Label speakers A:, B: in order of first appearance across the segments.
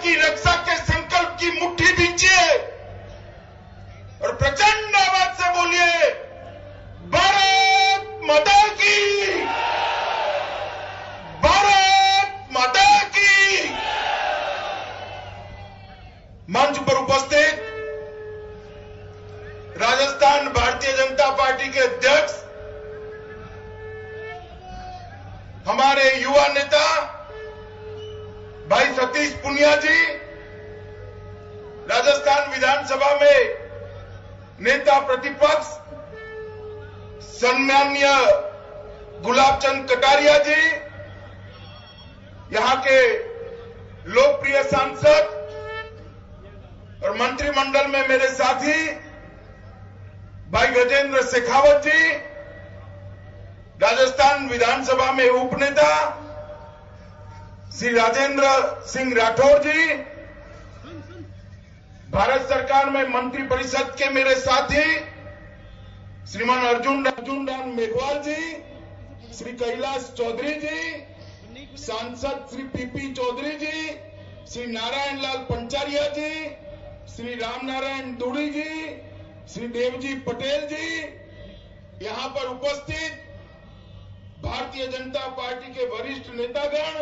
A: की रक्षा के संकल्प की मुट्ठी भींचिए और प्रचंड आवाज से बोलिए, भारत माता की, भारत माता की। मंच पर उपस्थित राजस्थान भारतीय जनता पार्टी के अध्यक्ष, हमारे युवा नेता भाई सतीश पुनिया जी, राजस्थान विधानसभा में नेता प्रतिपक्ष सम्माननीय गुलाब चंद कटारिया जी, यहां के लोकप्रिय सांसद और मंत्रिमंडल में मेरे साथी भाई गजेंद्र शेखावत जी, राजस्थान विधानसभा में उपनेता श्री राजेंद्र सिंह राठौर जी, भारत सरकार में मंत्री परिषद के मेरे साथी श्रीमान अर्जुन राम मेघवाल जी, श्री कैलाश चौधरी जी, सांसद श्री पीपी चौधरी जी, श्री नारायण लाल पंचारिया जी, श्री राम नारायण दूड़ी जी, श्री देवजी पटेल जी, यहां पर उपस्थित भारतीय जनता पार्टी के वरिष्ठ नेतागण,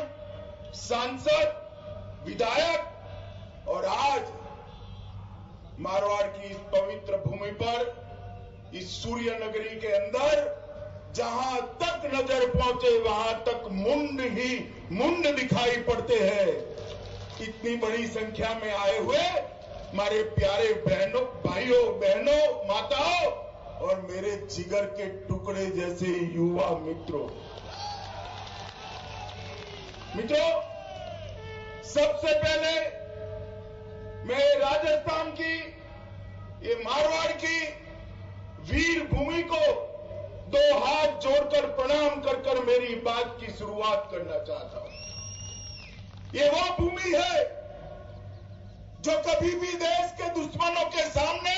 A: सांसद, विधायक और आज मारवाड़ की इस पवित्र भूमि पर, इस सूर्य नगरी के अंदर जहां तक नजर पहुंचे वहां तक मुंड ही मुंड दिखाई पड़ते हैं। इतनी बड़ी संख्या में आए हुए हमारे प्यारे बहनों, भाइयों, बहनों, माताओं और मेरे जिगर के टुकड़े जैसे युवा मित्रों, सबसे पहले मैं राजस्थान की, ये मारवाड़ की वीर भूमि को दो हाथ जोड़कर प्रणाम कर मेरी बात की शुरुआत करना चाहता हूं। ये वो भूमि है जो कभी भी देश के दुश्मनों के सामने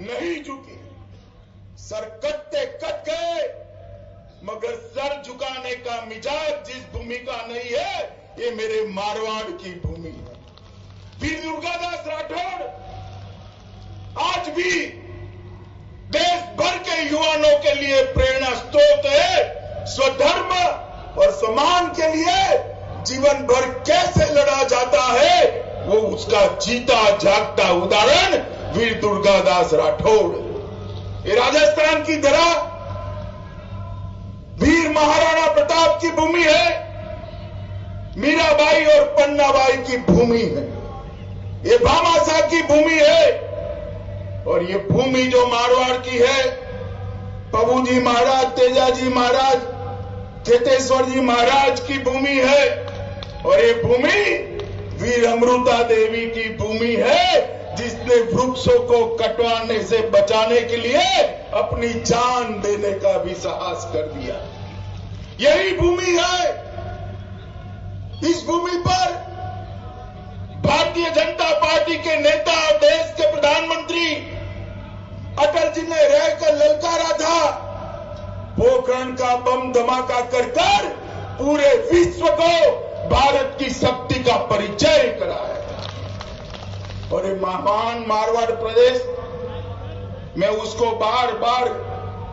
A: नहीं झुकी। सर कटते कट गए मगर सर झुकाने का मिजाज जिस भूमि का नहीं है, ये मेरे मारवाड़ की भूमि है। वीर दुर्गादास राठौड़ आज भी देश भर के युवाओं के लिए प्रेरणा स्रोत है। स्वधर्म और सम्मान के लिए जीवन भर कैसे लड़ा जाता है, वो उसका जीता जागता उदाहरण वीर दुर्गादास राठौड़। ये राजस्थान की धरा वीर महाराणा प्रताप की भूमि है, मीराबाई और पन्नाबाई की भूमि है, ये भामाशाह की भूमि है। और ये भूमि जो मारवाड़ की है, पबूजी महाराज, तेजाजी महाराज, चेतेश्वर जी महाराज की भूमि है। और ये भूमि वीर अमृता देवी की भूमि है, जिसने वृक्षों को कटवाने से बचाने के लिए अपनी जान देने का भी साहस कर दिया। यही भूमि है। इस भूमि पर भारतीय जनता पार्टी के नेता और देश के प्रधानमंत्री अटल जी ने रहकर ललकारा था, पोखरण का बम धमाका कर पूरे विश्व को भारत की शक्ति का परिचय कराया। और ये महान मारवाड़ प्रदेश, मैं उसको बार बार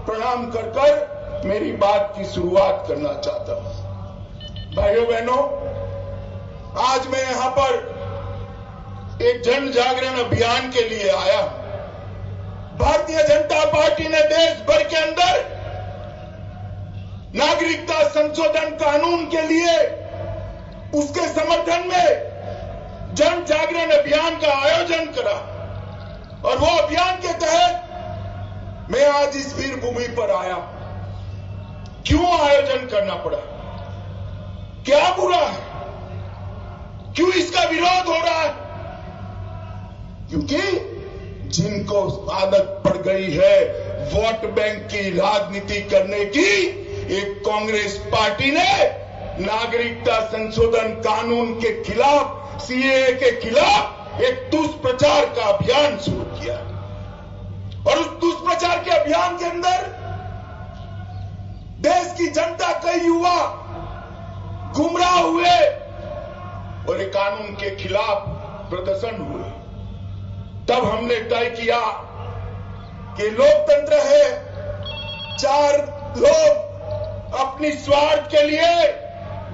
A: प्रणाम कर मेरी बात की शुरुआत करना चाहता हूं। भाइयों बहनों, आज मैं यहां पर एक जन जागरण अभियान के लिए आया। भारतीय जनता पार्टी ने देश भर के अंदर नागरिकता संशोधन कानून के लिए, उसके समर्थन में जन जागरण अभियान का आयोजन करा। और वो अभियान के तहत मैं आज इस वीर भूमि पर आया। क्यों आयोजन करना पड़ा? क्या बुरा है? क्यों इसका विरोध हो रहा है? क्योंकि जिनको आदत पड़ गई है वोट बैंक की राजनीति करने की, एक कांग्रेस पार्टी ने नागरिकता संशोधन कानून के खिलाफ, सीएए के खिलाफ एक दुष्प्रचार का अभियान शुरू किया। और उस दुष्प्रचार के अभियान के अंदर देश की जनता, कई युवा गुमराह हुए और एक कानून के खिलाफ प्रदर्शन हुए, तब हमने तय किया कि लोकतंत्र है, चार लोग अपनी स्वार्थ के लिए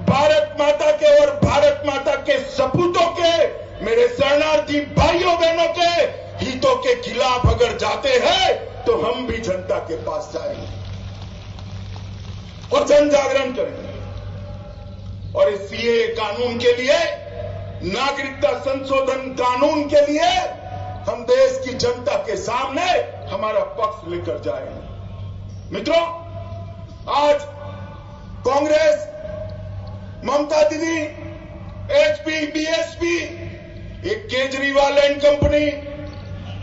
A: भारत माता के और भारत माता के सपूतों के, मेरे शरणार्थी भाइयों बहनों के हितों के खिलाफ अगर जाते हैं तो हम भी जनता के पास जाएंगे और जन जागरण करेंगे। और इस सीएए कानून के लिए, नागरिकता संशोधन कानून के लिए हम देश की जनता के सामने हमारा पक्ष लेकर जाएंगे। मित्रों, आज कांग्रेस, ममता दीदी, एसपी, बीएसपी, ये केजरीवाल एंड कंपनी,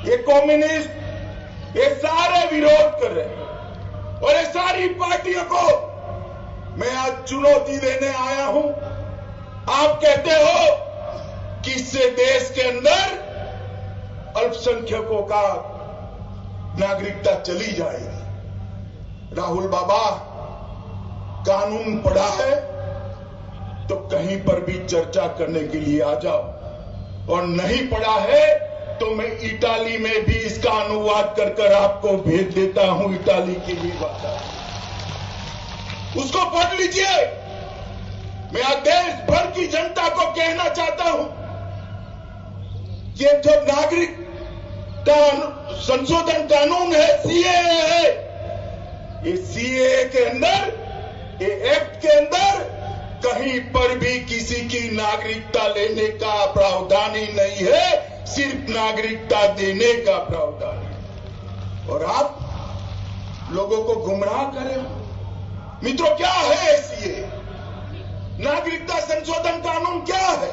A: ये कम्युनिस्ट, ये सारे विरोध कर रहे हैं और ये सारी पार्टियों को मैं आज चुनौती देने आया हूं। आप कहते हो कि इससे देश के अंदर अल्पसंख्यकों का नागरिकता चली जाएगी। राहुल बाबा, कानून पढ़ा है तो कहीं पर भी चर्चा करने के लिए आ जाओ, और नहीं पढ़ा है तो मैं इटाली में भी इसका अनुवाद कर आपको भेज देता हूं। इटाली की भी भाषा, उसको पढ़ लीजिए। मैं आज देश भर की जनता को कहना चाहता हूं कि जो नागरिकता संशोधन कानून है, सीएए है, ये सीएए के अंदर, ये एक्ट के अंदर कहीं पर भी किसी की नागरिकता लेने का प्रावधान ही नहीं है, सिर्फ नागरिकता देने का प्रावधान है। और आप लोगों को गुमराह करें। मित्रों, क्या है सीएए? नागरिकता संशोधन कानून क्या है?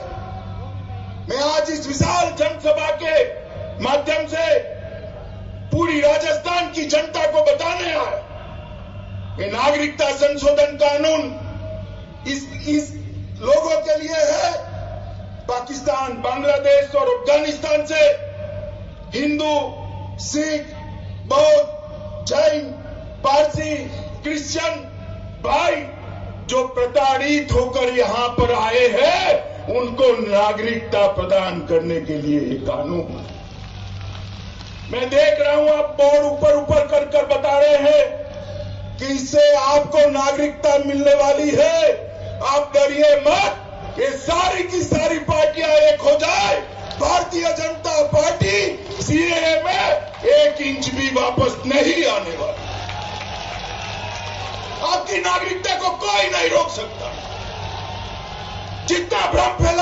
A: मैं आज इस विशाल जनसभा के माध्यम से पूरी राजस्थान की जनता को बताने आया कि नागरिकता संशोधन कानून इस लोगों के लिए है, पाकिस्तान, बांग्लादेश और अफगानिस्तान से हिंदू, सिख, बौद्ध, जैन, पारसी, क्रिश्चियन भाई जो प्रताड़ित होकर यहां पर आए हैं, उनको नागरिकता प्रदान करने के लिए ये कानून। मैं देख रहा हूं आप बोर्ड ऊपर ऊपर कर बता रहे हैं कि इससे आपको नागरिकता मिलने वाली है। आप डरिए मत, ये सारी की सारी पार्टियां एक हो जाए, भारतीय जनता पार्टी सीएए में 1 इंच भी वापस नहीं आने वाली। आपकी नागरिकता को कोई नहीं रोक सकता। जितना भ्रम फैला